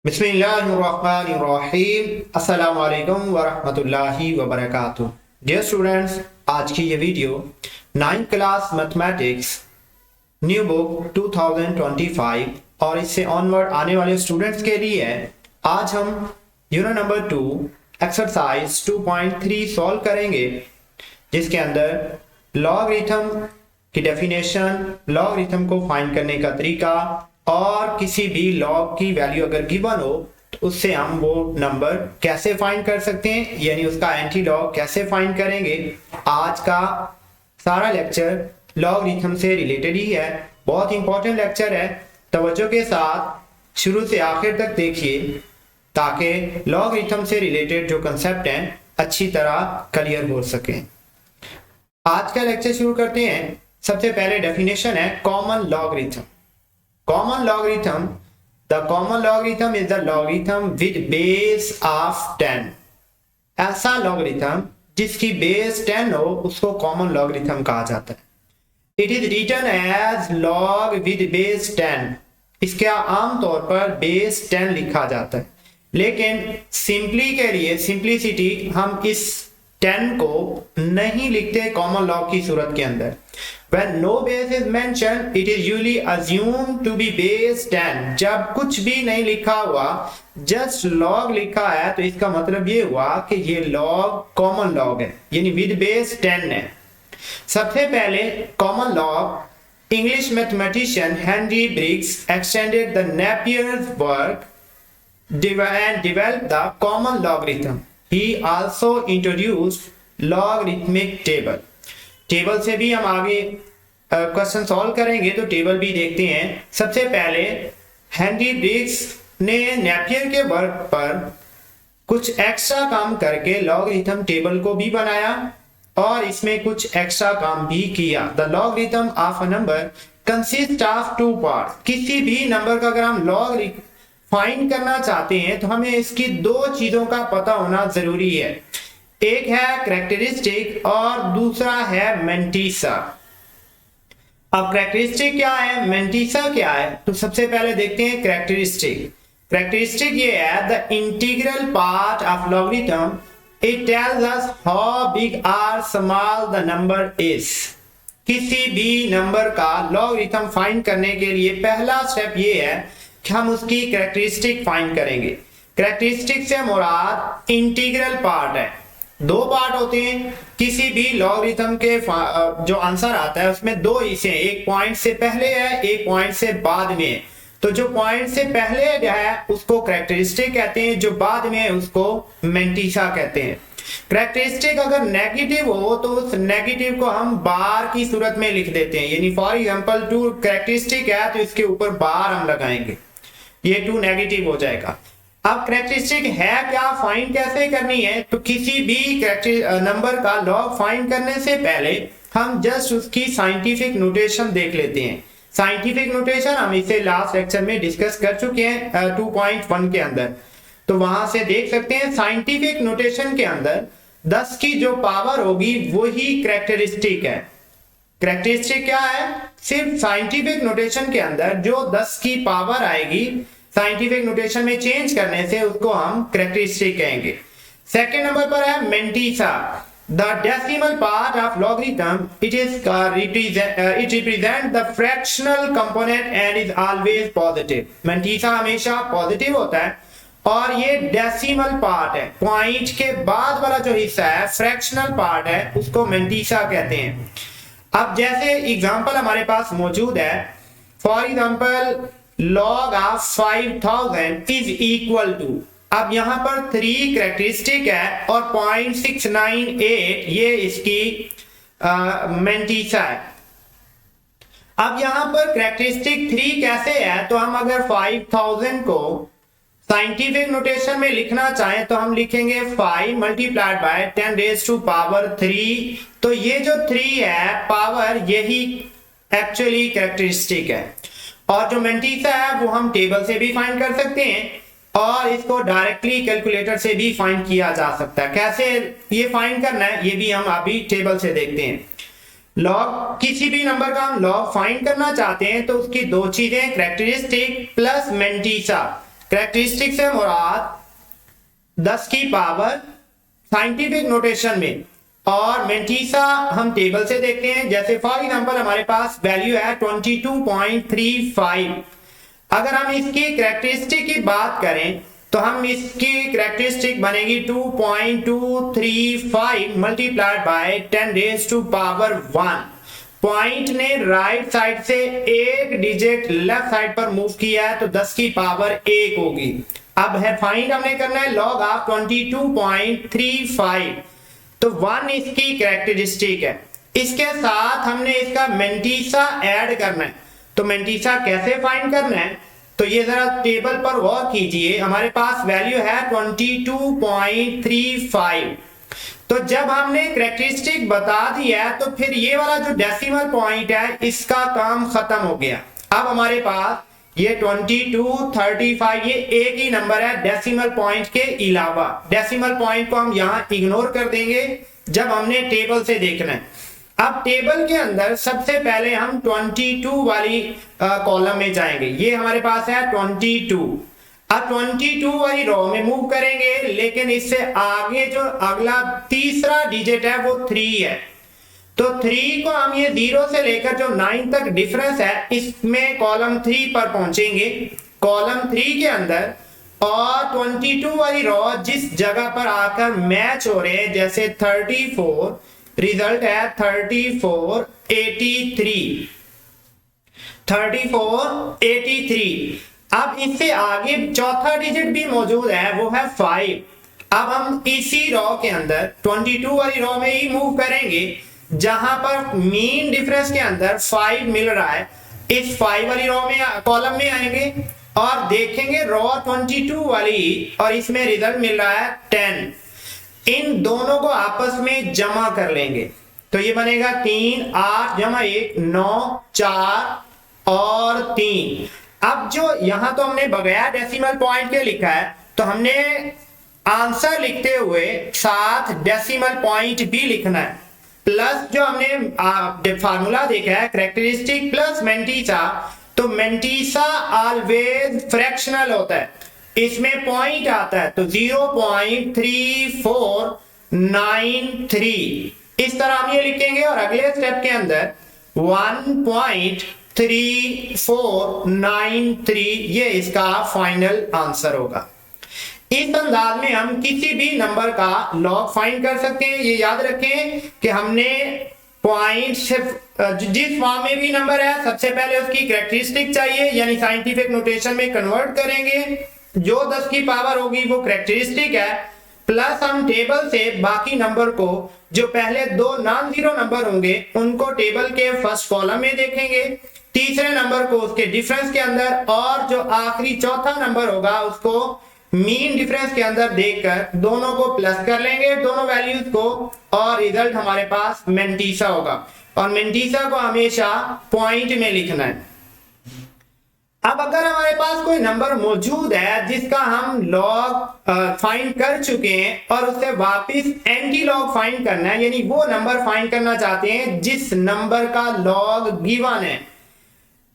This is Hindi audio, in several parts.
बिस्मिल्लाहिर्रहमानिर्रहीम अस्सलाम वालेकुम वरहमतुल्लाहि वबरकातुह। डियर स्टूडेंट्स, आज की ये video 9th class mathematics new book 2025 और इससे ऑनवर्ड आने वाले स्टूडेंट्स के लिए है। आज हम यूनिट नंबर 2 एक्सरसाइज 2.3 सॉल्व करेंगे, जिसके अंदर लॉगरिथम की डेफिनेशन, लॉगरिथम को फाइंड करने का तरीका और किसी भी लॉग की वैल्यू अगर गिवन हो तो उससे हम वो नंबर कैसे फाइंड कर सकते हैं, यानी उसका एंटी लॉग कैसे फाइंड करेंगे। आज का सारा लेक्चर लॉगरिथम से रिलेटेड ही है, बहुत इंपॉर्टेंट लेक्चर है। तवज्जो के साथ शुरू से आखिर तक देखिए ताकि लॉगरिथम से रिलेटेड जो कंसेप्ट हैं अच्छी तरह क्लियर हो सके। आज का लेक्चर शुरू करते हैं। सबसे पहले डेफिनेशन है common logarithm. Common logarithm, the common logarithm is the logarithm with base of 10। ऐसा logarithm जिसकी base 10 हो उसको common logarithm कहा जाता है। It is written as log with base 10। इसके आमतौर पर base 10 लिखा जाता है, लेकिन सिंपली के लिए, सिंप्लिसिटी, हम इस 10 को नहीं लिखते कॉमन लॉग की सूरत के अंदर। When no base is mentioned, it is usually assumed to be base 10। जब कुछ भी नहीं लिखा हुआ, just log लिखा है, तो इसका मतलब ये हुआ कि ये log कॉमन लॉग है, यानी with base 10 है। सबसे पहले common log English mathematician Henry Briggs extended the Napier's work and developed the common logarithm। He also introduced logarithmic table। Table से भी हम आगे क्वेश्चन सॉल्व करेंगे, तो टेबल भी देखते हैं। सबसे पहले हेनरी ब्रिग्स ने नेपियर के वर्क पर कुछ एक्स्ट्रा काम करके लॉगरिथम टेबल को भी बनाया और इसमें कुछ एक्स्ट्रा काम भी किया। The logarithm of a number consist of two parts. किसी भी नंबर का अगर हम लॉग फाइंड करना चाहते हैं तो हमें इसकी दो चीजों का पता होना जरूरी है। एक है कैरेक्टरिस्टिक और दूसरा है मेंटीसा। अब कैरेक्टरिस्टिक क्या है, मेंटीसा क्या है, तो सबसे पहले देखते हैं कैरेक्टरिस्टिक। कैरेक्टरिस्टिक ये है the integral part of logarithm. It tells us how big और स्मॉल द नंबर इज। किसी भी नंबर का लॉगरिथम फाइंड करने के लिए पहला स्टेप ये है कि हम उसकी कैरेक्टरिस्टिक फाइंड करेंगे। कैरेक्टरिस्टिक से मुराद इंटीग्रल पार्ट है। दो पार्ट होते हैं किसी भी लॉगरिथम के, जो आंसर आता है उसमें दो हिस्से हैं, एक पॉइंट से पहले है, एक पॉइंट से बाद में है। तो जो पॉइंट से पहले है उसको कैरेक्टरिस्टिक कहते हैं, जो बाद में है उसको मेंटीसा कहते हैं। कैरेक्टरिस्टिक अगर नेगेटिव हो तो उस नेगेटिव को हम बार की सूरत में लिख देते हैं, यानी फॉर एग्जांपल 2 कैरेक्टरिस्टिक है तो इसके ऊपर बार हम लगाएंगे, ये 2 नेगेटिव हो जाएगा। अब कैरेक्टरिस्टिक है क्या, फाइंड कैसे करनी है, तो किसी भी नंबर का लॉग फाइंड करने से पहले हम जस्ट उसकी साइंटिफिक नोटेशन देख लेते हैं। साइंटिफिक नोटेशन हम इसे लास्ट लेक्चर में डिस्कस कर चुके हैं 2.1 के अंदर, तो वहां से देख सकते हैं। साइंटिफिक नोटेशन के अंदर 10 की जो पावर होगी वही कैरेक्टरिस्टिक है। कैरेक्टरिस्टिक क्या है, सिर्फ साइंटिफिक नोटेशन के अंदर जो 10 की पावर आएगी साइंटिफिक नोटेशन में चेंज करने से उसको हम कैरेक्टरिस्टिक कहेंगे। सेकंड नंबर पर है mantissa. The decimal part of logarithm, it represent the fractional component and is always positive. Mantissa हमेशा पॉजिटिव होता है और ये डेसिमल पार्ट है, पॉइंट के बाद वाला जो हिस्सा है फ्रैक्शनल पार्ट है, उसको मेंटीसा कहते हैं। अब जैसे एग्जांपल हमारे पास मौजूद है, for example log of 5000 is equal to, अब यहां पर 3 कैरेक्टरिस्टिक है और 0.698 ये इसकी मेंटीसा है। अब यहां पर कैरेक्टरिस्टिक 3 कैसे है, तो हम अगर 5000 को साइंटिफिक नोटेशन में लिखना चाहें तो हम लिखेंगे 5 multiplied by 10 raise to power 3। तो ये जो 3 है पावर, यही एक्चुअली कैरेक्टरिस्टिक है। और जो मेंटीसा है वो हम टेबल से भी फाइंड कर सकते हैं और इसको डायरेक्टली कैलकुलेटर से भी फाइंड किया जा सकता है। कैसे ये फाइंड करना है ये भी हम अभी टेबल से देखते हैं। लॉग, किसी भी नंबर का हम लॉग फाइंड करना चाहते हैं तो उसकी दो चीजें, कैरेक्टरिस्टिक प्लस मेंटीसा। कैरेक्टरिस्टिक से मुराद 10 की पावर साइंटिफिक नोटेशन में, और मेंटीसा हम टेबल से देखते हैं। जैसे फॉर एग्जांपल हमारे पास वैल्यू है 22.35। अगर हम इसकी कैरेक्टरिस्टिक की बात करें तो हम इसकी कैरेक्टरिस्टिक बनेगी 2.235 multiplied by 10 raise to power 1। Point ने राइट साइड से एक डिजिट लेफ्ट साइड पर मूव किया है तो 10 की पावर 1 होगी। अब है फाइंड हमने करना है लॉग ऑफ 22.35, तो 1 इसकी कैरेक्टरिस्टिक है। इसके साथ हमने इसका मेंटीसा ऐड करना है। तो मेंटीसा कैसे फाइंड करना है, तो ये जरा टेबल पर गौर कीजिए। हमारे पास वैल्यू है 22.35। तो जब हमने कैरेक्टरिस्टिक बता दिया है तो फिर ये वाला जो डेसिमल पॉइंट है इसका काम खत्म हो गया। अब हमारे पास ये 22, 35 ये एक ही नंबर है डेसिमल पॉइंट के अलावा। डेसिमल पॉइंट को हम यहाँ इग्नोर कर देंगे जब हमने टेबल से देखना है। अब टेबल के अंदर सबसे पहले हम 22 वाली कॉलम में जाएंगे। ये हमारे पास है 22। अब 22 वाली रो में मूव करेंगे, लेकिन इससे आगे जो अगला तीसरा डिजिट है वो 3 है। तो 3 को हम ये 0 से लेकर जो 9 तक डिफरेंस है इसमें कॉलम 3 पर पहुंचेंगे, कॉलम 3 के अंदर। और 22 वाली रो जिस जगह पर आकर मैच हो रहे हैं, जैसे 34, रिजल्ट है 34, 83, 34, 83। अब इससे आगे चौथा डिजिट भी मौजूद है, वो है 5। अब हम इसी रो के अंदर 22 वाली रो में ही मूव करेंगे जहां पर मीन डिफरेंस के अंदर 5 मिल रहा है। इस 5 वाली रो में कॉलम में आएंगे और देखेंगे रो 22 वाली, और इसमें रिजल्ट मिल रहा है 10। इन दोनों को आपस में जमा कर लेंगे तो ये बनेगा 3, 8 जमा 1, 9, 4 और 3। अब जो यहां तो हमने बगैर डेसिमल पॉइंट के लिखा है, तो हमने आंसर लिखते हुए साथ डेसिमल पॉइंट भी लिखना है। प्लस जो हमने फार्मूला देखा है कैरेक्टरिस्टिक प्लस मेंटीसा, तो मेंटीसा ऑलवेज फ्रैक्शनल होता है, इसमें पॉइंट आता है तो 0.3493। इस तरह हम ये लिखेंगे और अगले स्टेप के अंदर 1.3493 ये इसका फाइनल आंसर होगा। इस अंदाज में हम किसी भी नंबर का लॉग फाइंड कर सकते हैं। ये याद रखें कि हमने पॉइंट सिर्फ जिस फॉर्म में भी नंबर है सबसे पहले उसकी कैरेक्टरिस्टिक चाहिए, यानी साइंटिफिक नोटेशन में कन्वर्ट करेंगे। जो 10 की पावर होगी वो कैरेक्टरिस्टिक है, प्लस हम टेबल से बाकी नंबर को, जो पहले 2 नॉन जीरो नंबर होंगे उनको टेबल के फर्स्ट कॉलम में देखेंगे, तीसरे नंबर को उसके डिफरेंस के अंदर, और जो आखिरी चौथा नंबर होगा उसको मीन डिफरेंस के अंदर देखकर दोनों को प्लस कर लेंगे, दोनों वैल्यूज को, और रिजल्ट हमारे पास मेंटीसा होगा। और मेंटीसा को हमेशा पॉइंट में लिखना है। अब अगर हमारे पास कोई नंबर मौजूद है जिसका हम लॉग फाइंड कर चुके हैं और उससे वापस एंटी लॉग फाइंड करना है, यानी वो नंबर फाइंड करना चाहते हैं जिस नंबर का लॉग गिवन है।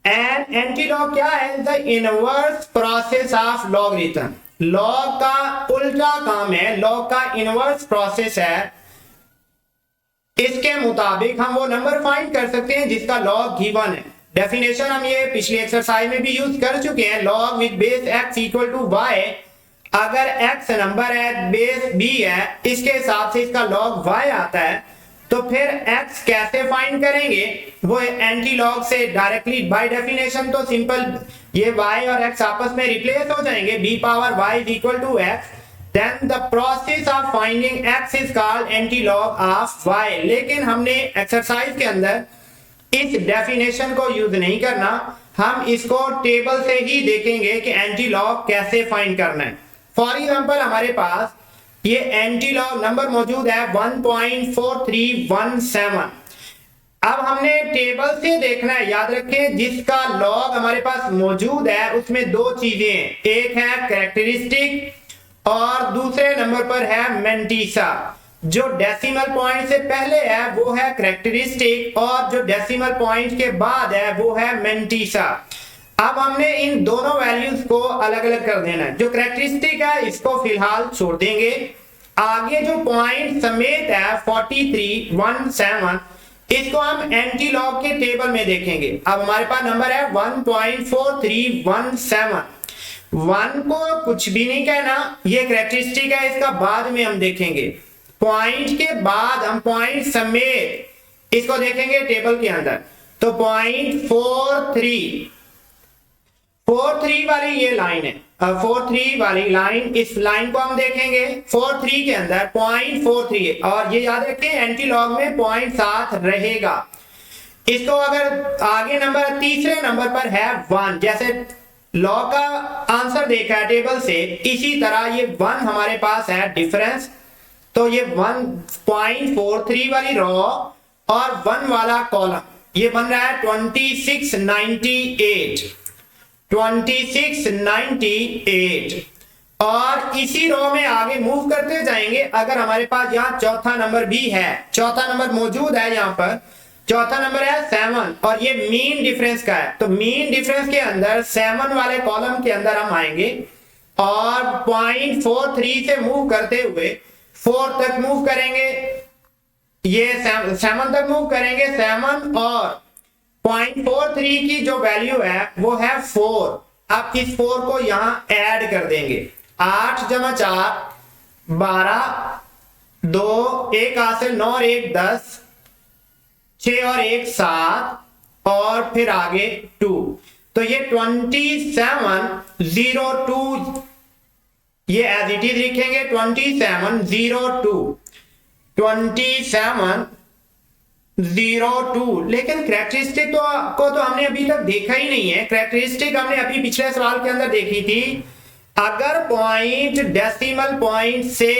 एंड एंटी लॉग क्या है? The inverse process of logarithm. Log का उल्टा काम है, लॉग का इनवर्स प्रोसेस है। इसके मुताबिक हम वो नंबर फाइंड कर सकते हैं जिसका लॉग गिवन है। डेफिनेशन हम ये पिछली एक्सरसाइज में भी यूज कर चुके हैं। Log with base x equal to y, अगर x नंबर है, बेस b है, इसके हिसाब से इसका लॉग y आता है, तो फिर x कैसे फाइंड करेंगे? वो एंटी लॉग से डायरेक्टली, बाय डेफिनेशन तो सिंपल ये y और x आपस में रिप्लेस हो जाएंगे, b power y is equal to x, then the process of finding x is called anti-log of y। लेकिन हमने एक्सरसाइज के अंदर इस डेफिनेशन को यूज नहीं करना, हम इसको टेबल से ही देखेंगे कि एंटी लॉग कैसे फाइंड करना है। फॉर एग्जांपल हमारे पास ये एंटी लॉग नंबर मौजूद है 1.4317। अब हमने टेबल से देखना है, याद रखें जिसका लॉग हमारे पास मौजूद है उसमें दो चीजें हैं, एक है कैरेक्टरिस्टिक और दूसरे नंबर पर है मेंटीसा। जो डेसिमल पॉइंट से पहले है वो है कैरेक्टरिस्टिक और जो डेसिमल पॉइंट के बाद है वो है मेंटीसा। अब हमने इन दोनों वैल्यूज को अलग अलग कर देना है। जो कैरेक्टरिस्टिक है इसको फिलहाल छोड़ देंगे। आगे जो पॉइंट समेत है 4317 इसको हम एंटी लॉग के टेबल में देखेंगे। अब हमारे पास नंबर है 1.4317। 1 को कुछ भी नहीं कहना, ये कैरेक्टरिस्टिक है, इसका बाद में हम देखेंगे। पॉइंट के बाद हम पॉइंट समेत इसको देखेंगे टेबल के अंदर। तो पॉइंट 43 वाली ये लाइन है। 43 वाली लाइन, इस लाइन को हम देखेंगे 43 के अंदर पॉइंट 43 और ये याद रखें एंटी लॉग में पॉइंट साथ रहेगा। इसको अगर आगे नंबर तीसरे नंबर पर है 1, जैसे लॉग का आंसर देखा है टेबल से, इसी तरह ये 1 हमारे पास है डिफरेंस। तो ये 1.43 वाली रो और 1 वाला कॉलम ये बन रहा है 2698 और इसी रो में आगे मूव करते जाएंगे। अगर हमारे पास यहाँ चौथा नंबर भी है, चौथा नंबर मौजूद है, यहाँ पर चौथा नंबर है 7 और ये मीन डिफरेंस का है। तो मीन डिफरेंस के अंदर 7 वाले कॉलम के अंदर हम आएंगे और 0.43 से मूव करते हुए 4 तक मूव करेंगे। ये 7 तक मूव करेंगे। 7 और 0.43 की जो वैल्यू है वो है 4। अब इस 4 को यहां ऐड कर देंगे। 8 जमा 4 12, 2 1 हासिल 9 और 1 10, 6 और 1 7 और फिर आगे 2। तो ये 2702 ये एज इट इज लिखेंगे 2702। लेकिन कैरेक्टरिस्टिक को तो हमने अभी तक देखा ही नहीं है। कैरेक्टरिस्टिक हमने अभी पिछले सवाल के अंदर देखी थी। अगर पॉइंट डेसिमल पॉइंट से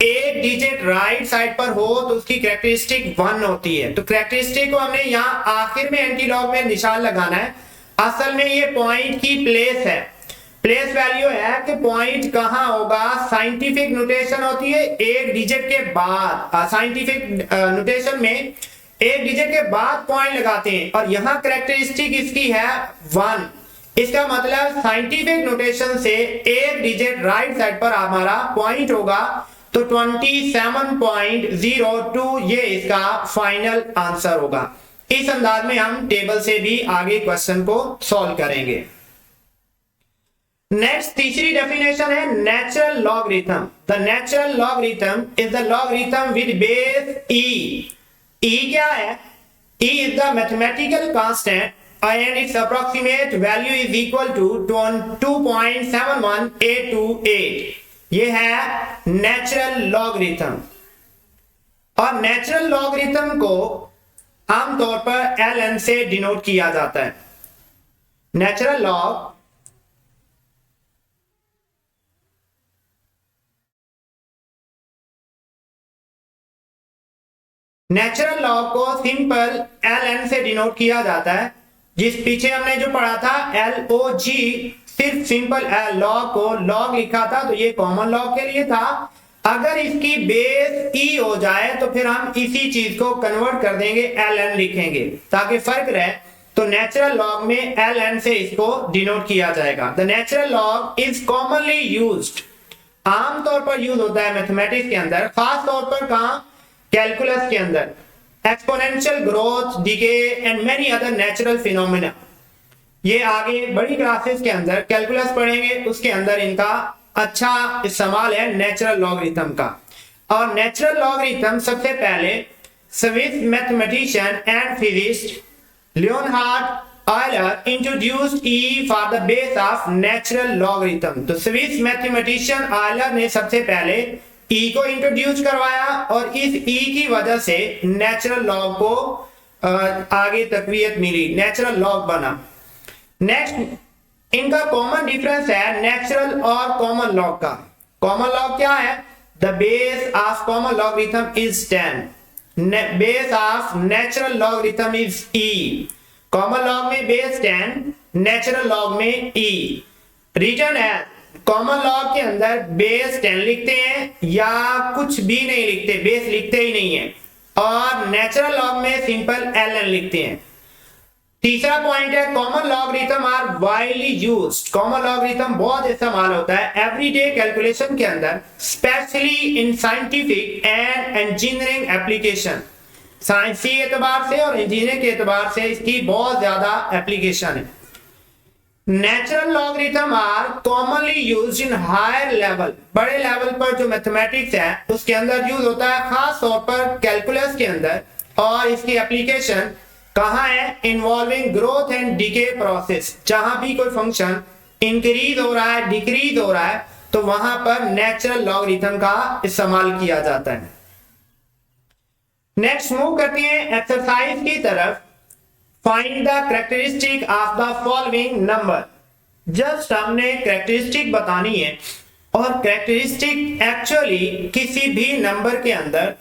एक डिजिट राइट साइड पर हो तो उसकी कैरेक्टरिस्टिक 1 होती है। तो कैरेक्टरिस्टिक को हमने यहाँ आखिर में एंटी लॉग में निशान लगाना है। असल में ये पॉइंट की प्लेस है, प्लेस वैल्यू है कि पॉइंट कहां होगा। साइंटिफिक नोटेशन होती है एक डिजिट के बाद, साइंटिफिक नोटेशन में एक डिजिट के बाद पॉइंट लगाते हैं और यहां कैरेक्टरिस्टिक इसकी है 1। इसका मतलब साइंटिफिक नोटेशन से एक डिजिट राइट साइड पर हमारा पॉइंट होगा। तो 27.02 ये इसका फाइनल आंसर होगा। इस अंदाज में हम टेबल से भी आगे क्वेश्चन को सॉल्व करेंगे। नेक्स्ट तीसरी डेफिनेशन है natural logarithm. The natural logarithm is the logarithm with base e. E क्या है? E is the mathematical constant and its approximate value is equal to 2.71828। ये है नेचुरल लॉगरिथम। और नेचुरल लॉगरिथम को आमतौर पर ln से डिनोट किया जाता है। नेचुरल लॉग नेचुरल लॉग को सिंपल ln से डिनोट किया जाता है। जिस पीछे हमने जो पढ़ा था LOG, सिर्फ सिंपल लॉग को लॉग लिखा था तो ये कॉमन लॉग के लिए था। अगर इसकी बेस ई हो जाए तो फिर हम इसी चीज को कन्वर्ट कर देंगे, ln लिखेंगे ताकि फर्क रहे। तो नेचुरल लॉग में ln से इसको डिनोट किया जाएगा। The natural log is commonly used, आमतौर पर यूज होता है मैथमेटिक्स के अंदर, खास तौर पर कहां? कैलकुलस के अंदर। Exponential growth, decay and many other natural phenomena. ये आगे बड़ी क्लासेस के अंदर कैलकुलस पढ़ेंगे, उसके अंदर इनका अच्छा इस्तेमाल है नेचुरल लॉगरिथम का। और नेचुरल लॉगरिथम सबसे पहले Swiss mathematician and physicist Leonhard Euler introduced E for the base of natural logarithm. तो स्विस मैथमेटिशियन ऑयलर ने सबसे पहले ई को इंट्रोड्यूस करवाया और इस ई की वजह से नेचुरल लॉग को आगे तकवीयत मिली, नेचुरल लॉग बना। नेक्स्ट इनका कॉमन डिफरेंस है नेचुरल और कॉमन लॉग का। कॉमन लॉग क्या है? The base of common logarithm is 10, base of natural logarithm is E. Common log में बेस 10, नेचुरल लॉग में ई। रीजन है कॉमन लॉग के अंदर बेस 10 लिखते हैं या कुछ भी नहीं लिखते, बेस लिखते ही नहीं है। और नेचुरल लॉग में सिंपल ln लिखते हैं। तीसरा पॉइंट है common logarithm are widely used. Common logarithm बहुत इस्तेमाल होता है एवरीडे कैलकुलेशन के अंदर, especially in scientific and engineering application. साइंसी एतबार से और इंजीनियरिंग के एतबार से इसकी बहुत ज्यादा एप्लीकेशन है। Natural logarithm are commonly used in higher level. बड़े लेवल पर जो मैथमेटिक्स है उसके अंदर यूज होता है, खास तौर पर कैलकुलस के अंदर। और इसकी एप्लीकेशन कहां है? Involving growth and decay process. जहां भी कोई फंक्शन इंक्रीज हो रहा है, डिक्रीज हो रहा है, तो वहां पर नेचुरल लॉगरिथम का इस्तेमाल किया जाता है। नेक्स्ट मूव करते हैं एक्सरसाइज की तरफ। Find the characteristic of the following number. Just हमने कैरेक्टरिस्टिक बतानी है, और कैरेक्टरिस्टिक एक्चुअली किसी भी नंबर के अंदर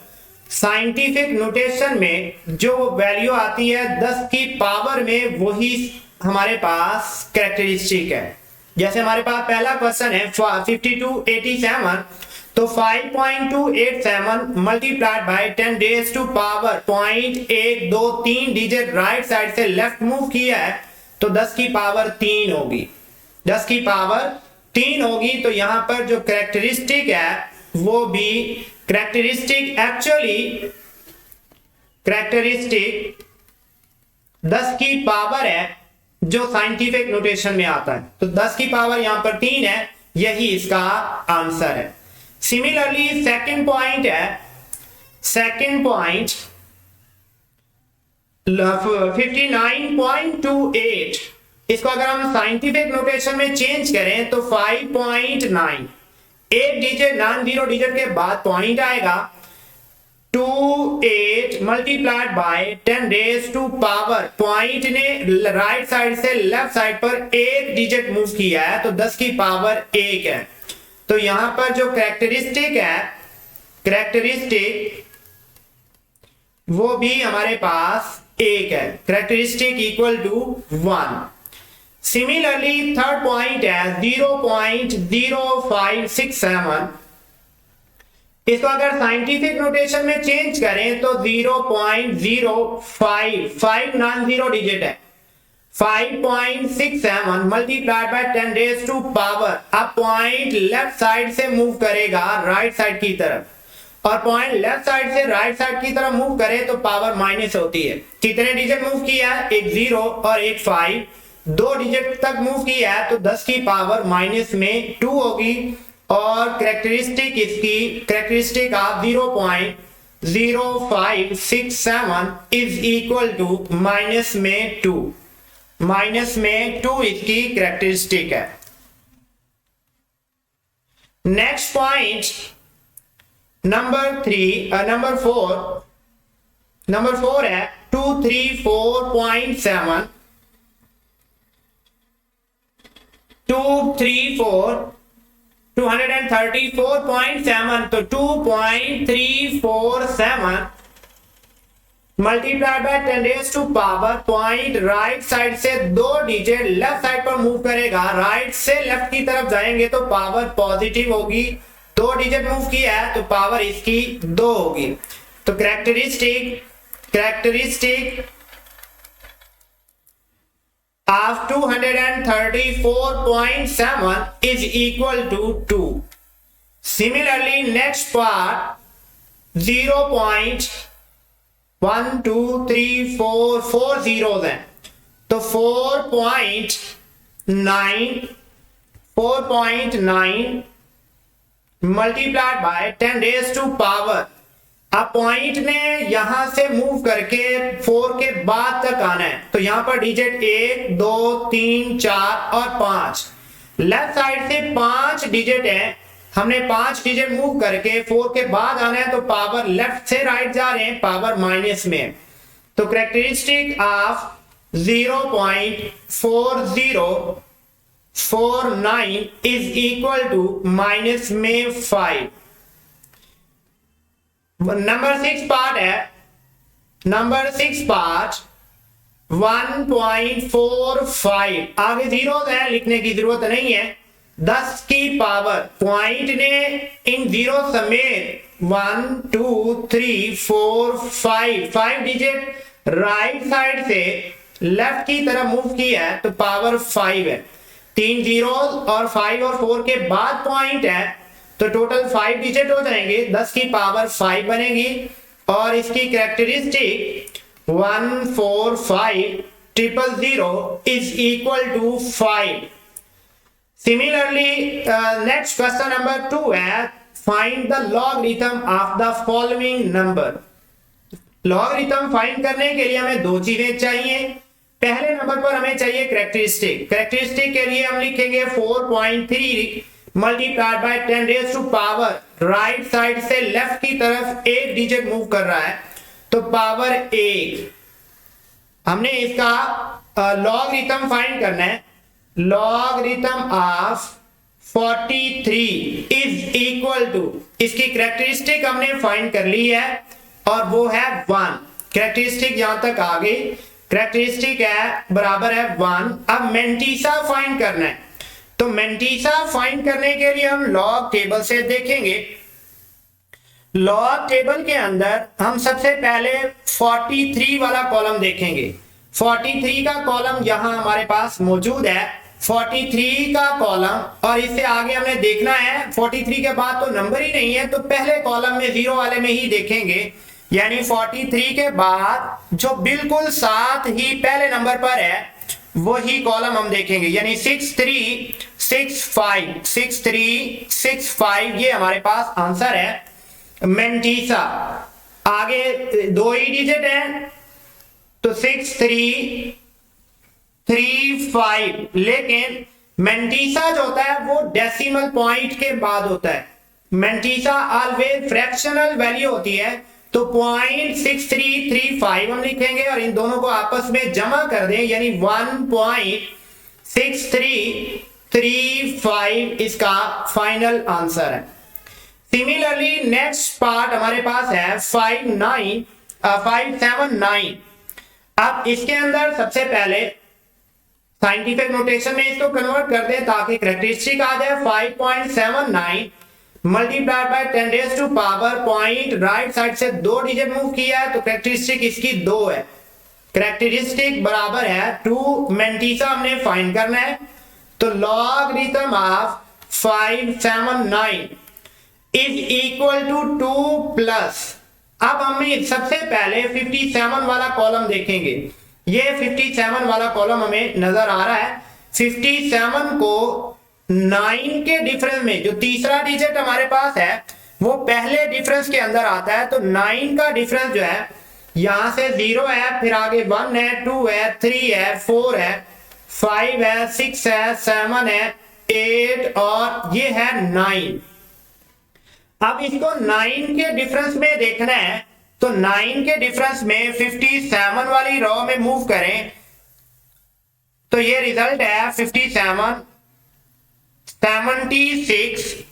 साइंटिफिक नोटेशन में जो वैल्यू आती है 10 की पावर में, वही हमारे पास कैरेक्टरिस्टिक है। जैसे हमारे पास पहला क्वेश्चन है 5287, तो 5.287 multiplied by 10 raise to power 0.123 digit right side से लेफ्ट मूव किया है, तो 10 की पावर 3 होगी। 10 की पावर 3 होगी। तो यहां पर जो कैरेक्टरिस्टिक है वो भी कैरेक्टरिस्टिक 10 की पावर है जो साइंटिफिक नोटेशन में आता है। तो 10 की पावर यहां पर 3 है, यही इसका आंसर है। सिमिलरली सेकंड पॉइंट है, सेकंड पॉइंट 59.28। इसको अगर हम साइंटिफिक नोटेशन में चेंज करें तो 5.9, एक डिजिट नॉन जीरो डिजिट के बाद पॉइंट आएगा, 28 multiplied by 10 raise to power, point ने राइट साइड से लेफ्ट साइड पर एक डिजिट मूव किया है, तो 10 की पावर 1 है। तो यहां पर जो कैरेक्टरिस्टिक है, कैरेक्टरिस्टिक वो भी हमारे पास 1 है। Characteristic equal to 1। Similarly third point है 0.0567। इसको अगर साइंटिफिक नोटेशन में चेंज करें तो 0.05, 5 नॉन जीरो डिजिट है, 5.67 multiplied by 10 raise to power. अब पॉइंट लेफ्ट साइड से मूव करेगा राइट साइड की तरफ, और पॉइंट लेफ्ट साइड से राइट साइड की तरफ मूव करे तो पावर माइनस होती है। कितने डिजिट मूव किया है? एक 0 और एक 5, 2 डिजिट तक मूव किया है, तो 10 की पावर माइनस में 2 होगी। और कैरेक्टरिस्टिक इसकी characteristic of 0.0567 is equal to minus में 2। माइनस में 2 इसकी कैरेक्टरिस्टिक है। नेक्स्ट पॉइंट नंबर 4 है 234.7। 234.7, तो 2.347 multiplied by 10 raise to power, point right side से 2 डिजिट लेफ्ट साइड पर मूव करेगा, राइट से लेफ्ट की तरफ जाएंगे तो पावर पॉजिटिव होगी। 2 डिजिट मूव किया है तो पावर इसकी 2 होगी। तो characteristic of 234.7 is equal to 2. Similarly, next part 0.12344 zeros हैं, तो 4.9 multiplied by 10 raise to power. अब पॉइंट ने यहां से मूव करके 4 के बाद तक आना है, तो यहां पर डिजिट 1 2 3 4 और 5, लेफ्ट साइड से 5 डिजिट है, हमने 5 डिजिट मूव करके 4 के बाद आना है, तो पावर लेफ्ट से राइट जा रहे हैं, पावर माइनस में। तो characteristic of 0.4049 is equal to minus में 5। नंबर 6 पार्ट है, नंबर 6 पार्ट 1.45। आगे जीरोस है, लिखने की जरूरत नहीं है। 10 की पावर, पॉइंट ने इन जीरो समेत 1 2 3 4 5 डिजिट राइट साइड से लेफ्ट की तरफ मूव किया है तो पावर 5 है। 3 जीरो और 5 और 4 के बाद पॉइंट है तो टोटल 5 डिजिट हो जाएंगे, 10 की पावर 5 बनेगी। और इसकी characteristic 145,000 is equal to 5। Similarly next question number 2 है, find the logarithm of the following number. Logarithm find करने के लिए हमें दो चीजें चाहिए। पहले नंबर पर हमें चाहिए कैरेक्टरिस्टिक। कैरेक्टरिस्टिक के लिए हम लिखेंगे 4.3 multiplied by 10 raise to power, right side से लेफ्ट की तरफ एक डिजिट मूव कर रहा है तो पावर 1। हमने इसका लॉगरिथम फाइंड करना है। Logarithm of 43 is equal to, इसकी कैरेक्टरिस्टिक हमने फाइंड कर ली है और वो है 1। कैरेक्टरिस्टिक यहां तक आ गई, कैरेक्टरिस्टिक है बराबर है 1। अब मेंटिसा फाइंड करना है तो मेंटिसा फाइंड करने के लिए हम लॉग टेबल से देखेंगे। लॉग टेबल के अंदर हम सबसे पहले 43 वाला कॉलम देखेंगे। 43 का कॉलम यहां हमारे पास मौजूद है, 43 का कॉलम। और इससे आगे हमने देखना है 43 के बाद तो नंबर ही नहीं है तो पहले कॉलम में जीरो वाले में ही देखेंगे, यानी 43 के बाद जो बिल्कुल साथ ही पहले नंबर पर है वही कॉलम हम देखेंगे, यानी 6365 6365 ये हमारे पास आंसर है। मेंटिसा आगे दो ही डिजिट है तो 6335, लेकिन मेंटिसा जो होता है वो डेसिमल पॉइंट के बाद होता है। मेंटिसा ऑलवेज फ्रैक्शनल वैल्यू होती है तो 0.6335 हम लिखेंगे और इन दोनों को आपस में जमा कर दें, यानी 1.6335 इसका फाइनल आंसर है। सिमिलरली नेक्स्ट पार्ट हमारे पास है 579। अब इसके अंदर सबसे पहले साइंटिफिक नोटेशन में इसको कन्वर्ट कर दें ताकि कैरेक्टरिस्टिक आ जाए 5.79 multiplied by 10 raise to power point, right side से दो डिजिट मूव किया है तो कैरेक्टरिस्टिक इसकी 2 है। कैरेक्टरिस्टिक बराबर है 2। मेंटिसा हमने फाइंड करना है तो logarithm of 579 is equal to 2 plus. अब हमें सबसे पहले 57 वाला कॉलम देखेंगे। ये 57 वाला कॉलम हमें नजर आ रहा है। 57 को 9 के डिफरेंस में जो तीसरा डिजिट हमारे पास है वो पहले डिफरेंस के अंदर आता है तो 9 का डिफरेंस जो है यहां से 0 है, फिर आगे 1 है, 2 है, 3 है, 4 है, 5 है, 6 है, 7 है, 8 और ये है 9। अब इसको 9 के डिफरेंस में देखना है तो 9 के डिफरेंस में 57 वाली रो में मूव करें तो ये रिजल्ट है 57 76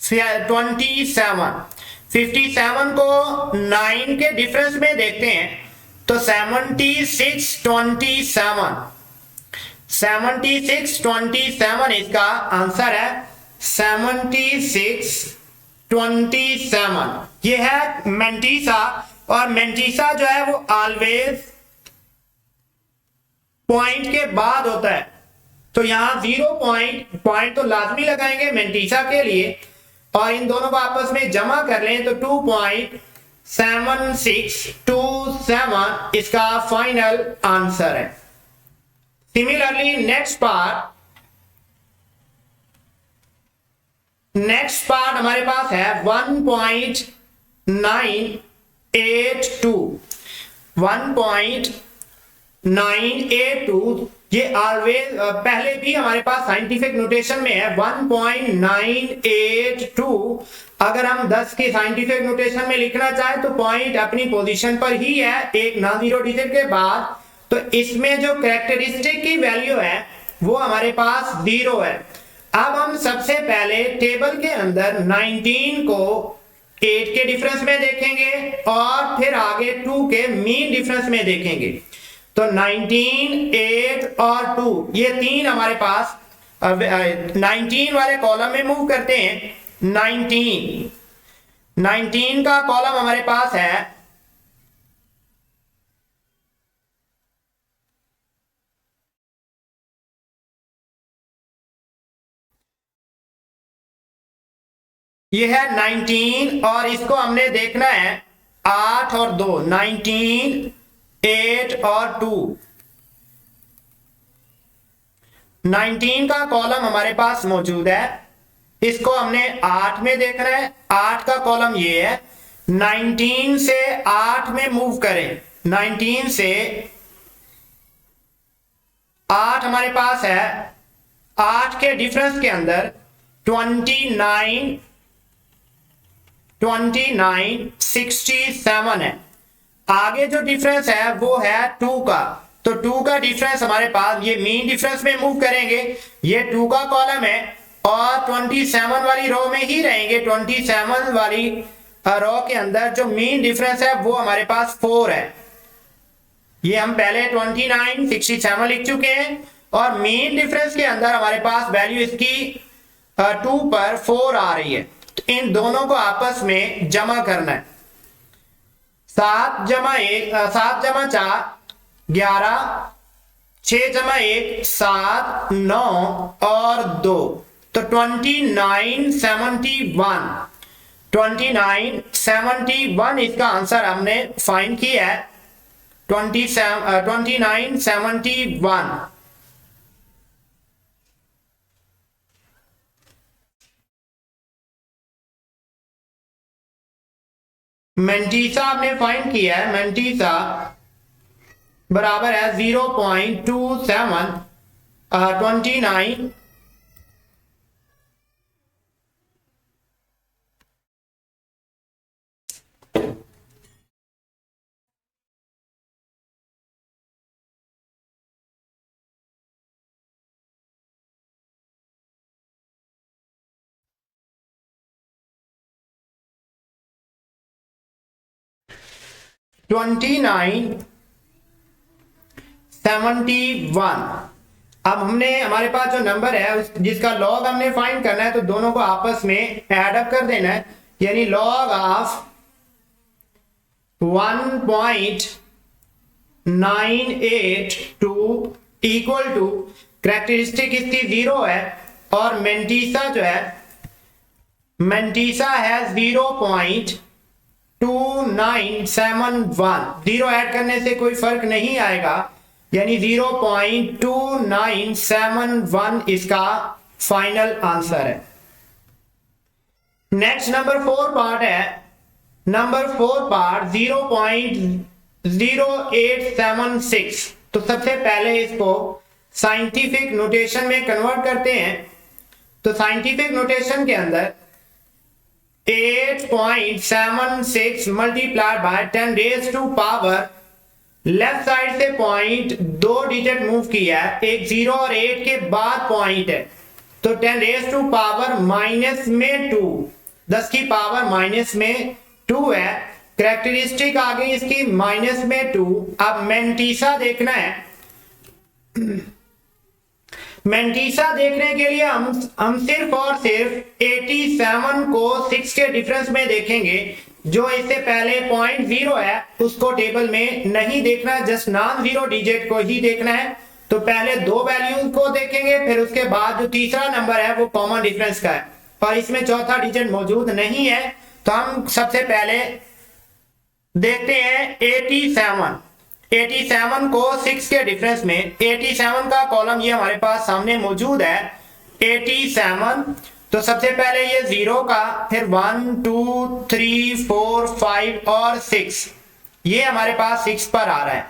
27। 57 को 9 के डिफरेंस में देखते हैं तो 76 27 इसका आंसर है। 76 27 ये है मेंटिसा। और मेंटिसा जो है वो ऑलवेज पॉइंट के बाद होता है तो यहां 0 पॉइंट तो लाजमी लगाएंगे मेंटिसा के लिए और इन दोनों को आपस में जमा कर लें तो 2.7627 इसका फाइनल आंसर है। सिमिलरली नेक्स्ट पार्ट हमारे पास है 1.982 ये ऑलवेज पहले भी हमारे पास साइंटिफिक नोटेशन में है 1.982। अगर हम 10 की साइंटिफिक नोटेशन में लिखना चाहे तो पॉइंट अपनी पोजीशन पर ही है एक नॉन जीरो डिजिट के बाद, तो इसमें जो कैरेक्टरिस्टिक की वैल्यू है वो हमारे पास 0 है। अब हम सबसे पहले टेबल के अंदर 19 को 8 के डिफरेंस में देखेंगे और फिर आगे 2 के मीन डिफरेंस में देखेंगे तो 19 8 और 2 ये तीन हमारे पास 19 वाले कॉलम में मूव करते हैं। 19 का कॉलम हमारे पास है ये है 19 और इसको हमने देखना है 8 और 2, 19, 8 और 2। 19 का कॉलम हमारे पास मौजूद है, इसको हमने 8 में देखना है। 8 का कॉलम ये है, 19 से 8 में मूव करें। 19 से 8 हमारे पास है, 8 के डिफरेंस के अंदर 29, 67 है। आगे जो डिफरेंस है वो है 2 का, तो 2 का डिफरेंस हमारे पास, ये मीन डिफरेंस में मूव करेंगे, ये 2 का कॉलम है और 27 वाली रो में ही रहेंगे। 27 वाली रो के अंदर जो मीन डिफरेंस है वो हमारे पास 4 है। ये हम पहले 29, 67 लिख चुके हैं और मीन डिफरेंस के अंदर हमारे पास वैल्यू इसकी 2 पर 4 आ रही है। तो इन दोनों को आपस में जमा करना है। 7 जमा 4 11, 6 जमा 1 7, 9 और 2, तो 29, 71 इसका आंसर हमने फाइंड किया है। 29, 71। मेंटीसा हमने फाइंड किया है, मेंटीसा बराबर है 0.27 29 2971। अब हमने, हमारे पास जो नंबर है जिसका लॉग हमने फाइंड करना है, तो दोनों को आपस में ऐड अप कर देना है, यानी log of 1.982 equal to, characteristic इसकी 0 है और मेंटीसा जो है, मेंटीसा है 0.2971। 0 ऐड करने से कोई फर्क नहीं आएगा, यानी 0.2971 इसका फाइनल आंसर है। नेक्स्ट नंबर 4 पार्ट है, नंबर 4 पार्ट 0.0876। तो सबसे पहले इसको साइंटिफिक नोटेशन में कन्वर्ट करते हैं। तो साइंटिफिक नोटेशन के अंदर 8.76 multiplied by 10 raise to power, left side से पॉइंट 2 डिजिट मूव किया है, एक 0 और 8 के बाद पॉइंट है, तो 10 रेज टू पावर माइनस में 2, 10 की पावर माइनस में 2 है। कैरेक्टरिस्टिक आ गई इसकी माइनस में 2। अब मेंटीसा देखना है। मेंटीसा देखने के लिए हम सिर्फ और सिर्फ 87 को 6 के डिफरेंस में देखेंगे। जो इससे पहले 0.0 है उसको टेबल में नहीं देखना है, जस्ट नॉन जीरो डिजिट को ही देखना है। तो पहले 2 वैल्यूज को देखेंगे, फिर उसके बाद जो तीसरा नंबर है वो कॉमन डिफरेंस का है और इसमें चौथा डिजिट मौजूद नहीं है। तो हम सबसे पहले देखते हैं 87 को 6 के डिफरेंस में। 87 का कॉलम ये हमारे पास सामने मौजूद है, 87। तो सबसे पहले ये 0 का, फिर 1 2 3 4 5 और 6, ये हमारे पास 6 पर आ रहा है।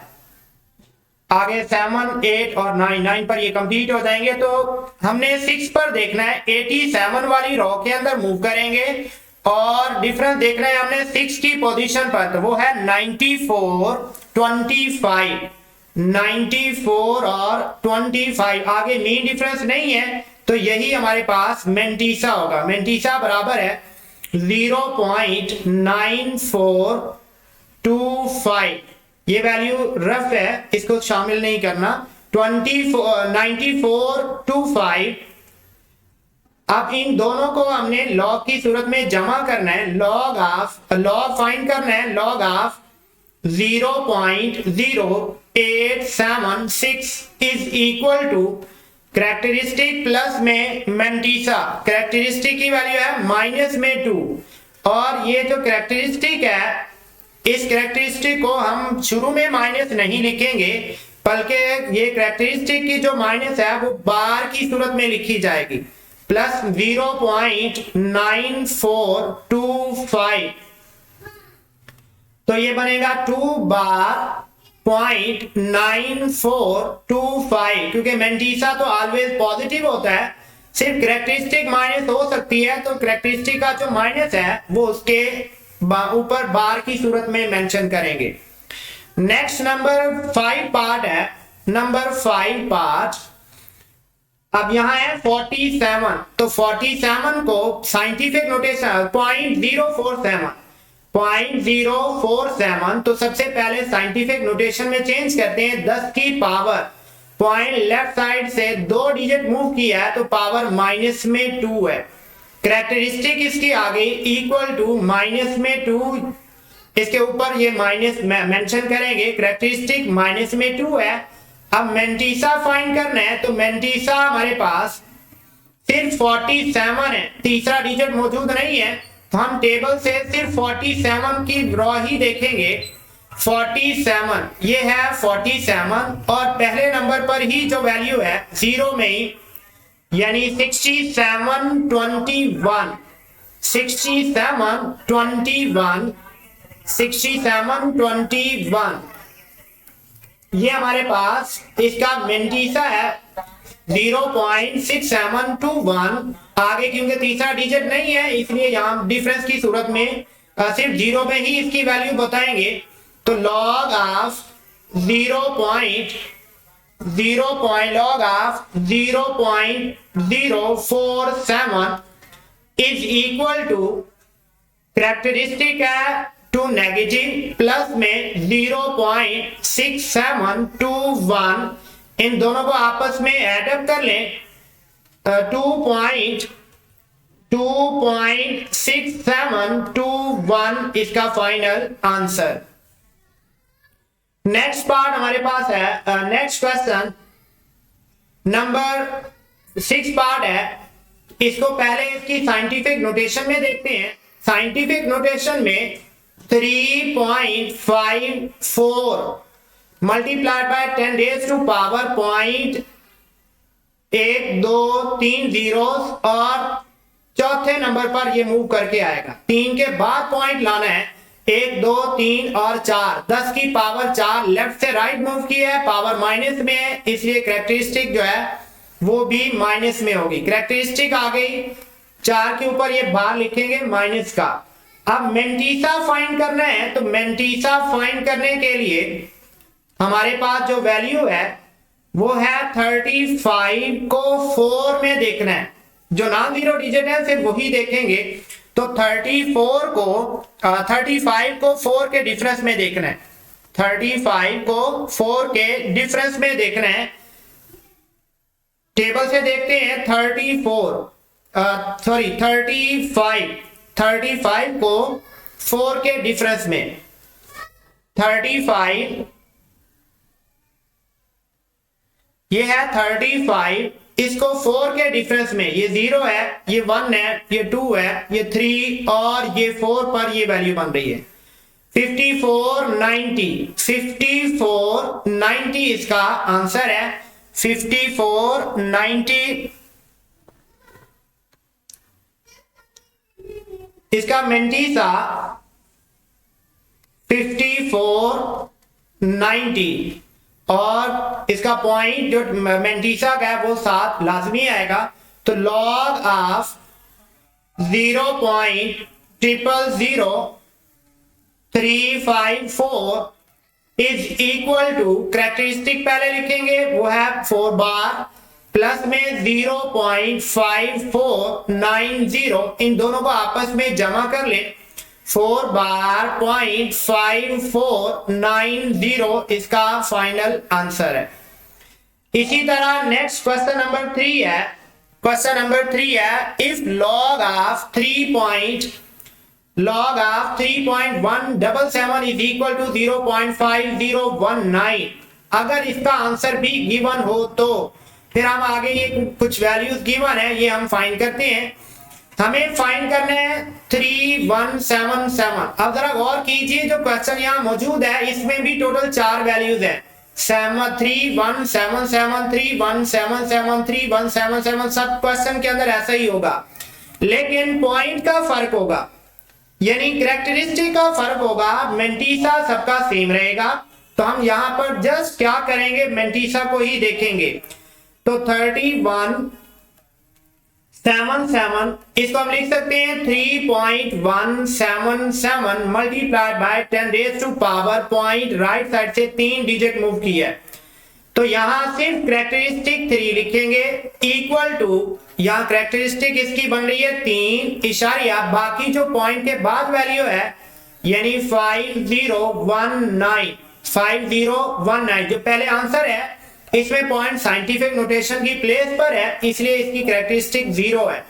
आगे 7 8 और 9 पर ये कंप्लीट हो जाएंगे। तो हमने 6 पर देखना है, 87 वाली रो के अंदर मूव करेंगे और डिफरेंस देखना है हमने 6 की पोजीशन पर, तो वो है 94 25, 94 और 25। आगे मीन डिफरेंस नहीं है, तो यही हमारे पास मेंटीसा होगा। मेंटीसा बराबर है 0.9425। ये वैल्यू रफ है, इसको शामिल नहीं करना। 9425। अब इन दोनों को हमने लॉग की सूरत में जमा करना है। लॉग फाइंड करना है, log of 0.0876 is equal to characteristic plus में मेंटिसा, कैरेक्टरिस्टिक की वैल्यू है माइनस में 2 और ये जो कैरेक्टरिस्टिक है इस कैरेक्टरिस्टिक को हम शुरू में माइनस नहीं लिखेंगे बल्कि ये कैरेक्टरिस्टिक की जो माइनस है वो बार की सूरत में लिखी जाएगी प्लस 0.9425 तो ये बनेगा 2 बार 0.9425 क्योंकि मेंटिसा तो ऑलवेज पॉजिटिव होता है, सिर्फ कैरेक्टरिस्टिक माइनस हो सकती है तो कैरेक्टरिस्टिक का जो माइनस है वो उसके ऊपर बार की सूरत में मेंशन करेंगे। नेक्स्ट नंबर 5 पार्ट है, नंबर 5 पार्ट अब यहां है 47 तो 47 को साइंटिफिक नोटेशन 0.047 तो सबसे पहले साइंटिफिक नोटेशन में चेंज करते हैं 10 की पावर पॉइंट लेफ्ट साइड से 2 डिजिट मूव किया है तो पावर माइनस में 2 है। कैरेक्टरिस्टिक इसकी आ गई इक्वल टू माइनस में 2, इसके ऊपर ये माइनस मेंशन करेंगे, कैरेक्टरिस्टिक माइनस में 2 है। अब मेंटिसा फाइंड करना है तो मेंटिसा हमारे पास सिर्फ 47 है, तीसरा डिजिट मौजूद नहीं है तो हम टेबल से सिर्फ 47 की रॉ ही देखेंगे। 47 ये है 47 और पहले नंबर पर ही जो वैल्यू है जीरो में ही यानी 6721 ये हमारे पास इसका मेंटिसा है 0.6721। आगे क्योंकि तीसरा डिजिट नहीं है इसलिए यहां डिफरेंस की सूरत में सिर्फ जीरो में ही इसकी वैल्यू बताएंगे तो log of 0.047 is equal to characteristic है टू नेगेटिव प्लस में 0.6721 इन दोनों को आपस में एडअप कर लें 2.6721 इसका फाइनल आंसर। नेक्स्ट पार्ट हमारे पास है नेक्स्ट क्वेश्चन नंबर 6 पार्ट है, इसको पहले इसकी साइंटिफिक नोटेशन में देखते हैं। साइंटिफिक नोटेशन में 3.54 multiplied by 10 raise to power 0.1230 zeros और चौथे नंबर पर ये मूव करके आएगा। 3 के बाद पॉइंट लाना है 1 2 3 और 4, 10 की पावर 4 लेफ्ट से राइट मूव की है, पावर माइनस में है इसलिए कैरेक्टरिस्टिक जो है वो भी माइनस में होगी। कैरेक्टरिस्टिक आ गई 4 के ऊपर ये बार लिखेंगे माइनस का। अब मेंटिसा फाइंड करना है तो मेंटिसा फाइंड करने के लिए हमारे पास जो वैल्यू है वो है 35 को 4 में देखना है, जो नॉन जीरो डिजिट है सिर्फ वही देखेंगे तो 35 को 4 के डिफरेंस में देखना है, 35 को 4 के डिफरेंस में देखना है। टेबल से देखते हैं 35 को 4 के डिफरेंस में 35 ये है 35 इसको 4 के डिफरेंस में ये 0 है, ये 1 है, ये 2 है, ये 3 और ये 4 पर ये वैल्यू बन रही है 5490 इसका आंसर है 5490 इसका मेंटिसा 5490 और इसका पॉइंट जो मेंटिसा का है वो 7 लाजमी आएगा तो log of 0.000354 is equal to characteristic पहले लिखेंगे वो है 4 बार प्लस में 0.5490 इन दोनों को आपस में जमा कर ले 4 बार 0.5490 इसका फाइनल आंसर है। इसी तरह नेक्स्ट क्वेश्चन नंबर 3 है। क्वेश्चन नंबर 3 है if log of 3.177 is equal to 0.5019 अगर इसका आंसर भी गिवन हो तो फिर हम आगे ये कुछ वैल्यूज गिवन है ये हम फाइंड करते हैं। हमें फाइंड करना है 3177। अब जरा गौर कीजिए जो क्वेश्चन यहाँ मौजूद है इसमें भी टोटल 4 वैल्यूज है, 3177 3177 3177 सब क्वेश्चन के अंदर ऐसा ही होगा, लेकिन पॉइंट का फर्क होगा यानी कैरेक्टरिस्टिक का फर्क होगा। मेंटीसा सबका सेम रहेगा, तो हम यहां पर जस्ट क्या करेंगे मेंटीसा को ही देखेंगे। तो 3177 इसको हम लिख सकते हैं 3.177 multiplied by 10 raise to power point right side से 3 डिजिट मूव किया है, तो यहां सिर्फ कैरेक्टरिस्टिक 3 लिखेंगे इक्वल टू यहां कैरेक्टरिस्टिक इसकी बन रही है 3 इशारिया, बाकी जो पॉइंट के बाद वैल्यू है यानी 5019 जो पहले आंसर है इसमें पॉइंट साइंटिफिक नोटेशन की प्लेस पर है इसलिए इसकी कैरेक्टरिस्टिक 0 है।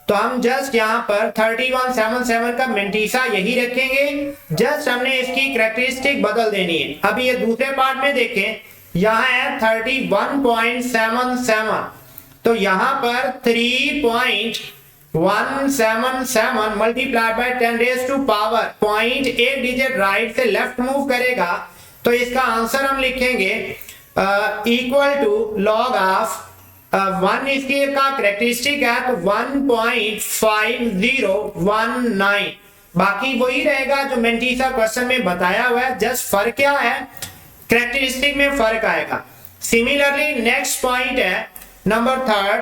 तो हम जस्ट यहाँ पर 3177 का मेंटीसा यही रखेंगे, जस्ट हमने इसकी कैरेक्टरिस्टिक बदल देनी है। अभी ये दूसरे पार्ट में देखें, यहाँ है 31.77, तो यहाँ पर 3.177 multiplied by 10 raise to power point एक डिजिट राइट से लेफ्ट मूव करेगा, तो इसका आंसर हम लिखेंगे इक्वल टू लॉग ऑफ 1 इसकी का कैरेक्टरिस्टिक है तो 1.5019, बाकी वही रहेगा जो मेंटीसा क्वेश्चन में बताया हुआ है, जस्ट फर्क क्या है कैरेक्टरिस्टिक में फर्क आएगा। सिमिलरली नेक्स्ट पॉइंट है नंबर 3,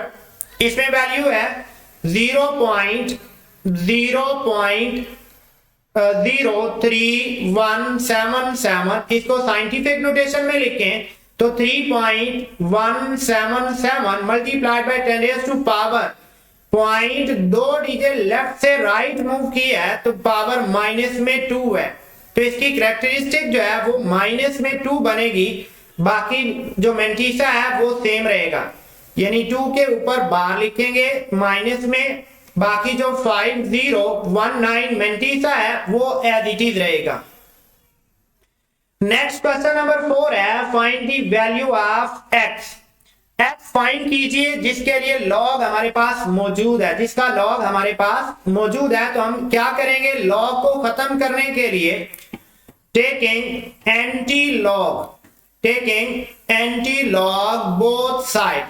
इसमें वैल्यू है 0.03177, इसको साइंटिफिक नोटेशन में लिखें तो 3.177 multiplied by 10 raise to power point 2 digit left से राइट मूव किया है तो पावर माइनस में 2 है, तो इसकी कैरेक्टरिस्टिक जो है वो माइनस में 2 बनेगी, बाकी जो मेंटीसा है वो सेम रहेगा यानी 2 के ऊपर बार लिखेंगे माइनस में, बाकी जो 5019 मेंटीसा है वो एज इट इज रहेगा। नेक्स्ट क्वेश्चन नंबर 4 है find the value of x। x find कीजिए जिसके लिए लॉग हमारे पास मौजूद है, जिसका लॉग हमारे पास मौजूद है। तो हम क्या करेंगे लॉग को खत्म करने के लिए taking anti log both side.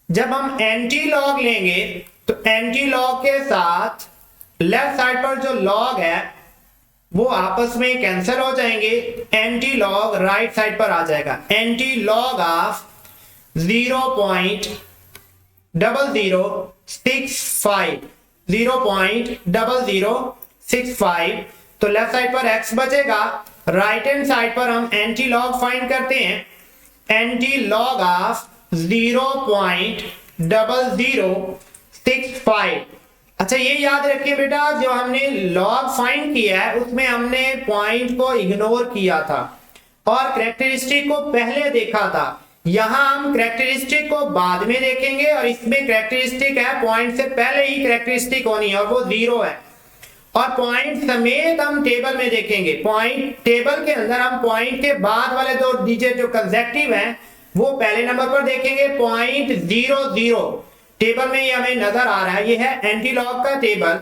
जब हम एंटी लॉग लेंगे तो एंटी लॉग के साथ लेफ्ट साइड पर जो लॉग है वो आपस में कैंसिल हो जाएंगे, एंटी लॉग राइट साइड पर आ जाएगा। एंटी लॉग ऑफ 0.0065 तो लेफ्ट साइड पर x बचेगा, राइट हैंड साइड पर हम एंटी लॉग फाइंड करते हैं। Anti log of 0.0065। अच्छा ये याद रखिए बेटा जो हमने लॉग फाइंड किया है उसमें हमने पॉइंट को इग्नोर किया था और कैरेक्टरिस्टिक को पहले देखा था, यहां हम कैरेक्टरिस्टिक को बाद में देखेंगे और इसमें कैरेक्टरिस्टिक है पॉइंट से पहले ही कैरेक्टरिस्टिक होनी है और वो 0 है, और पॉइंट समेत हम टेबल में देखेंगे। पॉइंट टेबल के अंदर हम पॉइंट के बाद वाले 2 डिजिट जो कंसेक्टिव हैं वो पहले नंबर पर देखेंगे। 0.00 टेबल में ये हमें नजर आ रहा है, ये है एंटी लॉग का टेबल,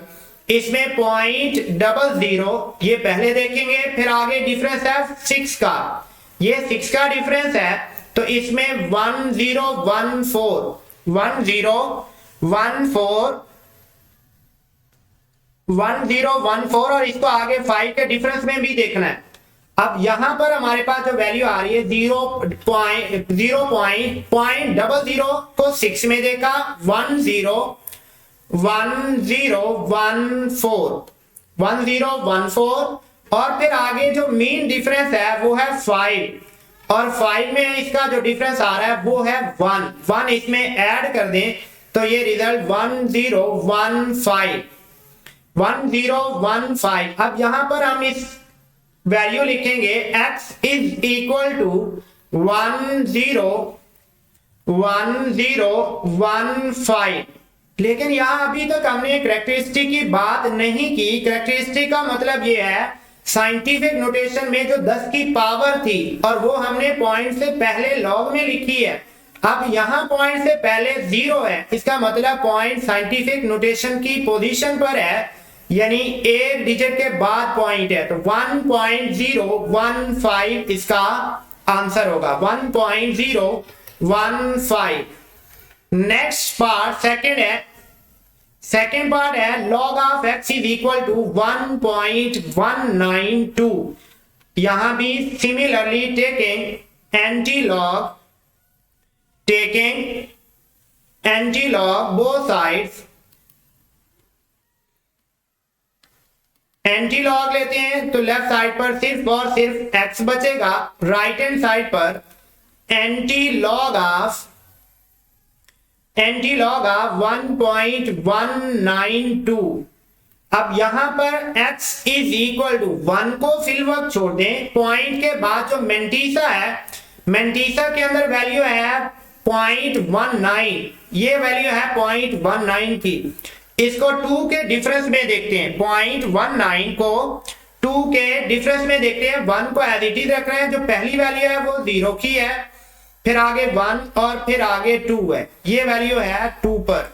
इसमें 0.00 ये पहले देखेंगे, फिर आगे डिफरेंस है 6 का, ये 6 का डिफरेंस है तो इसमें 1014 और इसको आगे 5 के डिफरेंस में भी देखना है। अब यहां पर हमारे पास जो वैल्यू आ रही है 0.00 को 6 में देखा 1014 और फिर आगे जो मेन डिफरेंस है वो है 5 और 5 में इसका जो डिफरेंस आ रहा है वो है 1 इसमें ऐड कर दें तो ये रिजल्ट 1015। अब यहां पर हम इस वैल्यू लिखेंगे x इज इक्वल टू 1015, लेकिन यहां अभी तक हमने कैरेक्टरिस्टिक की बात नहीं की। कैरेक्टरिस्टिक का मतलब ये है साइंटिफिक नोटेशन में जो 10 की पावर थी और वो हमने पॉइंट से पहले लॉग में लिखी है, अब यहां पॉइंट से पहले 0 है, इसका मतलब पॉइंट साइंटिफिक नोटेशन की पोजीशन पर है, यानी एक डिजिट के बाद पॉइंट है, तो 1.015 इसका आंसर होगा, 1.015। नेक्स्ट पार्ट सेकेंड पार्ट है log of x is equal to 1.192। यहां भी similarly taking anti log both sides, anti log लेते हैं तो लेफ्ट साइड पर सिर्फ और सिर्फ x बचेगा, राइट हैंड साइड पर एंटी लॉग ऑफ 1.192। अब यहां पर x इज इक्वल टू 1 को फिल वक्त छोड़ दें, पॉइंट के बाद जो मेंटीसा है, मेंटीसा के अंदर वैल्यू है 0.19, ये वैल्यू है 0.19 की। इसको 2 के डिफरेंस में देखते हैं, 0.19 को 2 के डिफरेंस में देखते हैं, 1 को एज इट इज रख रहे हैं, जो पहली वैल्यू है वो 0 की है, फिर आगे 1 और फिर आगे 2 है, ये वैल्यू है 2 पर।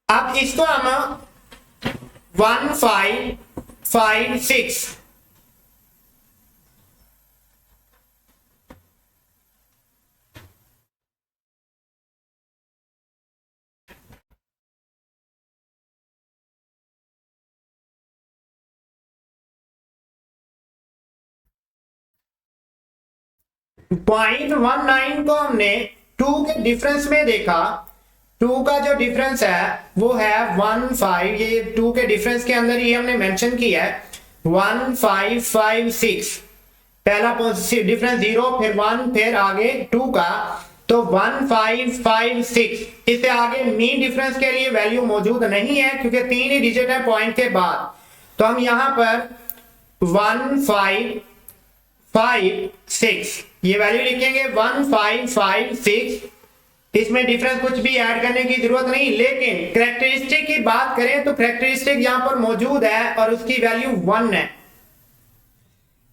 अब इसको हम 1556 0.19 को हमने 2 के डिफरेंस में देखा, 2 का जो डिफरेंस है वो है 15, ये 2 के डिफरेंस के अंदर ही हमने मेंशन किया है 1556, पहला डिफरेंस 0 फिर 1 फिर आगे 2 का, तो 1556। इससे आगे मीन डिफरेंस के लिए वैल्यू मौजूद नहीं है क्योंकि 3 ही डिजिट है पॉइंट के बाद, तो हम यहां पर 1556 ये वैल्यू लिखेंगे 1556। इसमें डिफरेंस कुछ भी ऐड करने की जरूरत नहीं, लेकिन कैरेक्टरिस्टिक की बात करें तो कैरेक्टरिस्टिक यहां पर मौजूद है और उसकी वैल्यू 1 है।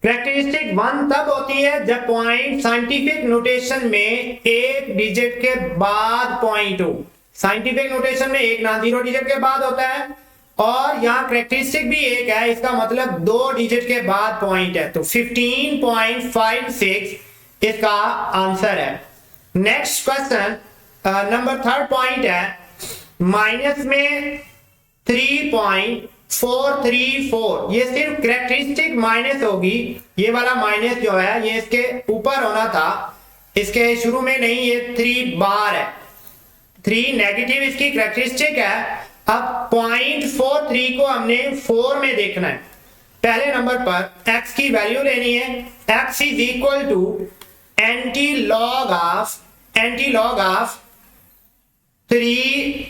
कैरेक्टरिस्टिक 1 तब होती है जब पॉइंट साइंटिफिक नोटेशन में एक डिजिट के बाद पॉइंट हो, साइंटिफिक नोटेशन में एक ना 0 डिजिट के बाद होता है, और यहाँ कैरेक्टरिस्टिक भी एक है, इसका मतलब 2 डिजिट के बाद पॉइंट है, तो 15.56 इसका आंसर है। नेक्स्ट क्वेश्चन नंबर 3 पॉइंट है, माइनस में 3.434, ये सिर्फ कैरेक्टरिस्टिक माइनस होगी, ये वाला माइनस जो है ये इसके ऊपर होना था, इसके शुरू में नहीं, ये 3 बार है, 3 नेगेटिव इसकी कैरेक्टरिस्टिक है। अब 0.43 को हमने 4 में देखना है, पहले नंबर पर x की वैल्यू लेनी है, x is equal to anti log of 3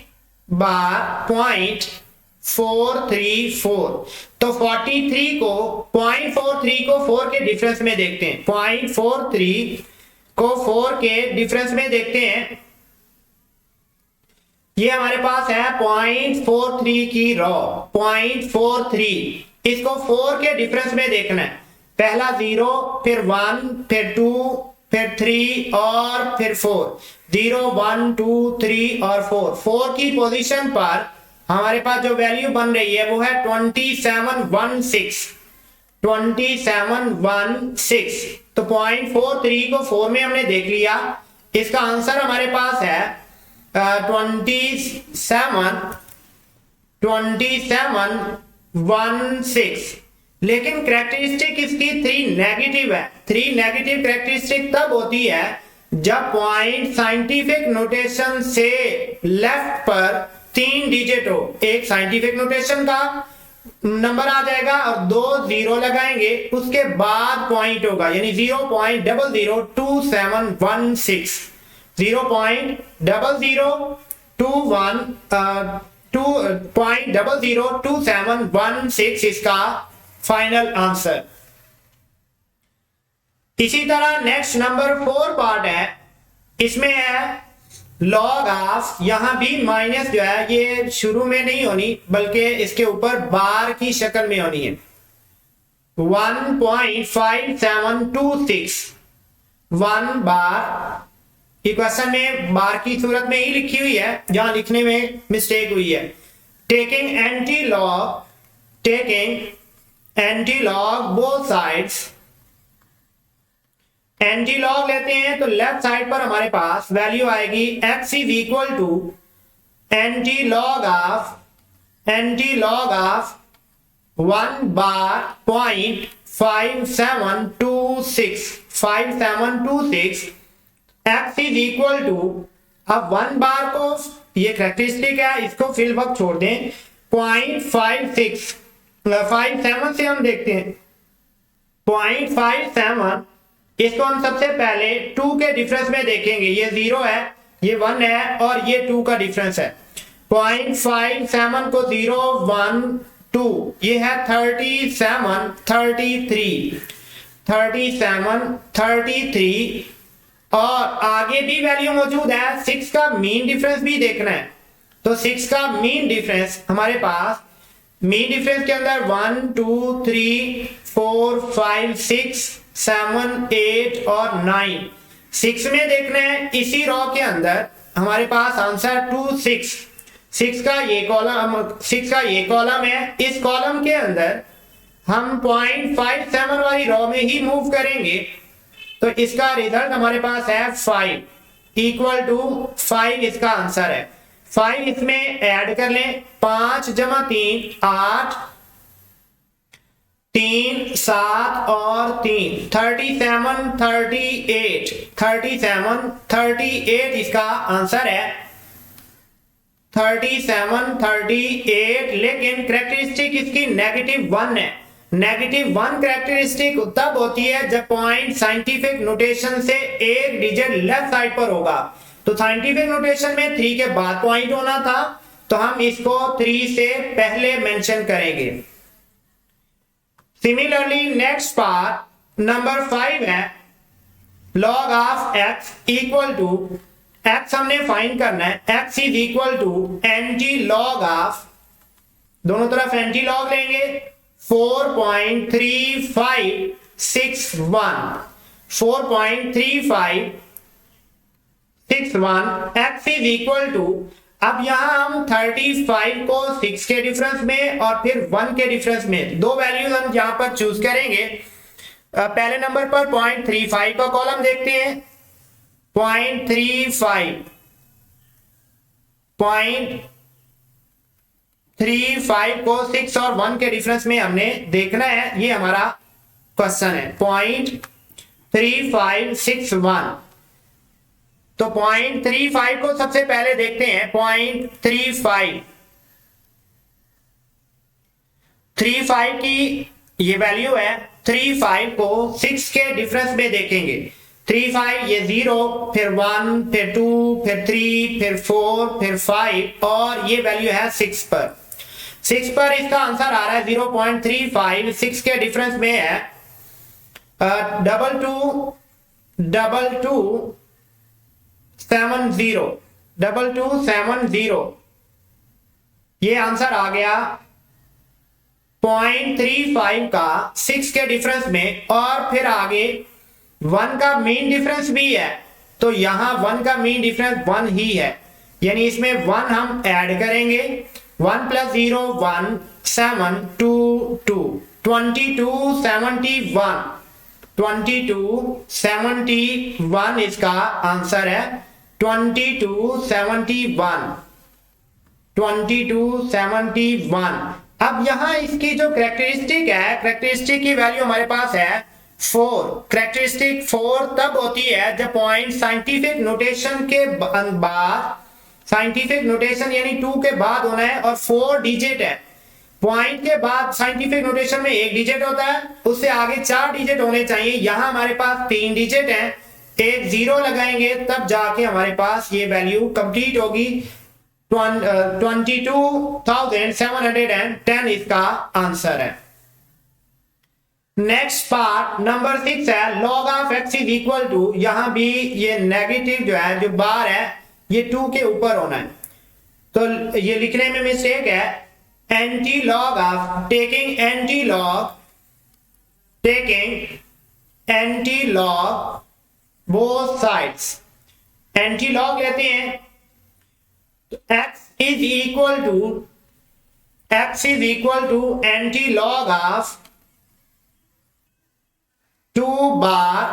bar 0.434, तो 43 को 0.43 को 4 के डिफरेंस में देखते हैं, 0.43 को 4 के डिफरेंस में देखते हैं, ये हमारे पास है 0.43 की रॉ, 0.43, इसको 4 के डिफरेंस में देखना है, पहला 0 फिर 1 फिर 2 फिर 3 और फिर 4, 0 1 2 3 और 4 की पोजीशन पर हमारे पास जो वैल्यू बन रही है वो है 2716, तो 0.43 को 4 में हमने देख लिया, इसका आंसर हमारे पास है 2716, लेकिन कैरेक्टरिस्टिक इसकी 3 नेगेटिव है। 3 नेगेटिव कैरेक्टरिस्टिक तब होती है जब पॉइंट साइंटिफिक नोटेशन से लेफ्ट पर 3 डिजिट हो, एक साइंटिफिक नोटेशन का नंबर आ जाएगा और 2 0 लगाएंगे, उसके बाद पॉइंट होगा, यानी 0.0021716, 0.0021716 इसका फाइनल आंसर। इसी तरह नेक्स्ट नंबर 4 पार्ट है, इसमें है लॉग ऑफ, यहां भी माइनस जो है ये शुरू में नहीं होनी बल्कि इसके ऊपर बार की शक्ल में होनी है, 1.5726 1 बार। क्वेश्चन में बार की सूरत में ही लिखी हुई है, जहां लिखने में मिस्टेक हुई है। Taking anti log both sides, anti log लेते हैं तो लेफ्ट साइड पर हमारे पास वैल्यू आएगी x is equal to anti log of 1 bar 0.5726 x is equal to, अब 1 बार को, ये करेक्टरिस्टिक है, इसको फिल वक्त छोड़ दें, 0.57 से हम देखते हैं 0.57, इसको हम सबसे पहले 2 के डिफरेंस में देखेंगे। ये 0 है, ये 1 है और ये 2 का डिफरेंस है। 0.57 को 0 1 2, ये है 37 33 और आगे भी वैल्यू मौजूद है। 6 का मीन डिफरेंस भी देखना है, तो 6 का मीन डिफरेंस हमारे पास, मीन डिफरेंस के अंदर 1 2 3 4 5 6 7 8 और 9, 6 में देखना है। इसी रो के अंदर हमारे पास आंसर 2 6, 6 का ये कॉलम है। इस कॉलम के अंदर हम 0.57 वाली रो में ही मूव करेंगे, तो इसका रिजल्ट हमारे पास है 5 इक्वल टू 5, इसका आंसर है 5। इसमें ऐड कर लें, 5 जमा 3 8, 3 7 और 3 37 38 इसका आंसर है 37 38। लेकिन करेक्टरिस्टिक इसकी -1 है। -1 करेक्टरिस्टिक तब होती है जब पॉइंट साइंटिफिक नोटेशन से एक डिजिट लेफ्ट साइड पर होगा। तो साइंटिफिक नोटेशन में 3 के बाद पॉइंट होना था, तो हम इसको 3 से पहले मेंशन करेंगे। सिमिलरली नेक्स्ट पार्ट नंबर 5 है log of x equal to, x हमने फाइंड करना है, x is equal to anti log of, दोनों तरफ एंटी लॉग लेंगे, 4.3561 x इज इक्वल टू, अब यहां हम 35 को 6 के डिफरेंस में और फिर 1 के डिफरेंस में दो वैल्यूज हम यहां पर चूज करेंगे। पहले नंबर पर 0.35 का कॉलम देखते हैं। 0.35 को 6 और 1 के डिफरेंस में हमने देखना है, ये हमारा क्वेश्चन है। 0.3561, तो 0.35 को सबसे पहले देखते हैं। 0.35 की ये वैल्यू है। 35 को 6 के डिफरेंस में देखेंगे। 35 ये 0, फिर 1, फिर 2, फिर 3, फिर 4, फिर 5 और ये वैल्यू है 6 पर। 6 पर इसका आंसर आ रहा है 0.35, 6 के डिफरेंस में है 2270 ये आंसर आ गया 0.35 का 6 के डिफरेंस में। और फिर आगे 1 का मीन डिफरेंस भी है, तो यहां 1 का मीन डिफरेंस 1 ही है, यानी इसमें 1 हम ऐड करेंगे। 1 + 0 1 7 2 2 2271 इसका आंसर है। 2271। अब यहां इसकी जो करेक्टरिस्टिक है, करेक्टरिस्टिक की वैल्यू हमारे पास है 4। करेक्टरिस्टिक 4 तब होती है जब पॉइंट साइंटिफिक नोटेशन के बाद, साइंटिफिक नोटेशन यानी 2 के बाद होना है और 4 डिजिट है। पॉइंट के बाद साइंटिफिक नोटेशन में 1 डिजिट होता है, उससे आगे 4 डिजिट होने चाहिए। यहां हमारे पास 3 डिजिट हैं, एक 0 लगाएंगे तब जाके हमारे पास ये वैल्यू कंप्लीट होगी। 22,710 इसका आंसर है। नेक्स्ट पार्ट नंबर 6 है log of x is equal to, यहां भी ये नेगेटिव जो है, जो बार है, ये 2 के ऊपर होना है, तो ये लिखने में मिस्टेक है। Anti log of, taking anti log taking antilog both sides, antilog लेते हैं तो x इज इक्वल टू एंटी-लॉग ऑफ 2 बार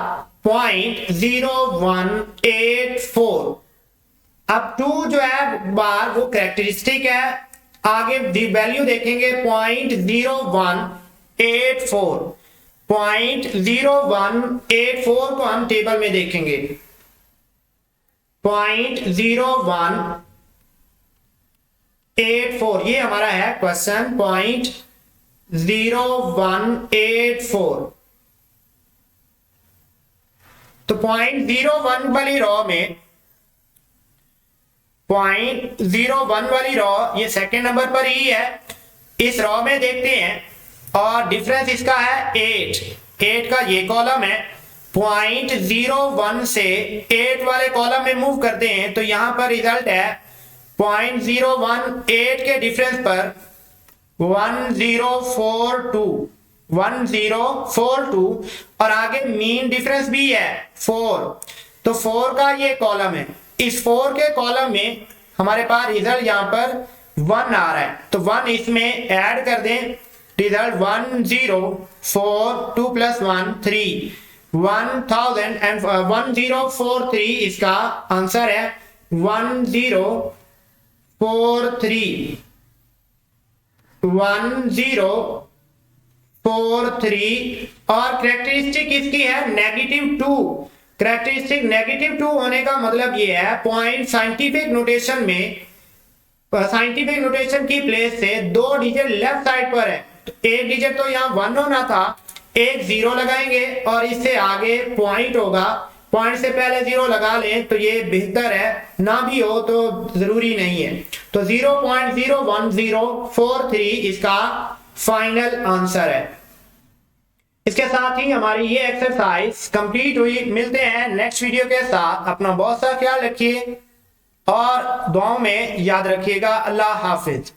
0.0184। अब 2 जो है बार वो कैरेक्टरिस्टिक है, आगे वैल्यू देखेंगे 0.0184। 0.0184 को हम टेबल में देखेंगे, 0.0184 ये हमारा है क्वेश्चन 0.0184। तो 0.01 वाली रॉ में 0.01 वाली रॉ ये सेकंड नंबर पर ही है, इस रॉ में देखते हैं और डिफरेंस इसका है 8 का ये कॉलम है। 0.01 से 8 वाले कॉलम में मूव करते हैं तो यहां पर रिजल्ट है 0.018 के डिफरेंस पर 1042 और आगे मीन डिफरेंस भी है 4, तो 4 का ये कॉलम है। इस 4 के कॉलम में हमारे पास रिजल्ट यहां पर 1 आ रहा है, तो 1 इसमें ऐड कर दें, रिजल्ट 1042 + 1 3 1043 इसका आंसर है 1043 और कैरेक्टरिस्टिक इसकी है -2। कैरेक्टरिस्टिक -2 होने का मतलब ये है पॉइंट साइंटिफिक नोटेशन की प्लेस से 2 डिजिट लेफ्ट साइड पर है, तो एक डिजिट तो यहाँ 1 होना था, एक 0 लगाएंगे और इससे आगे पॉइंट होगा, पॉइंट से पहले 0 लगा लें तो ये बेहतर है, ना भी हो तो जरूरी नहीं है। तो 0.01043 इसका फाइनल आंसर है। इसके साथ ही हमारी ये एक्सरसाइज कंप्लीट हुई। मिलते हैं नेक्स्ट वीडियो के साथ। अपना बहुत सा ख्याल रखिए और दुआओं में याद रखिएगा। अल्लाह हाफिज।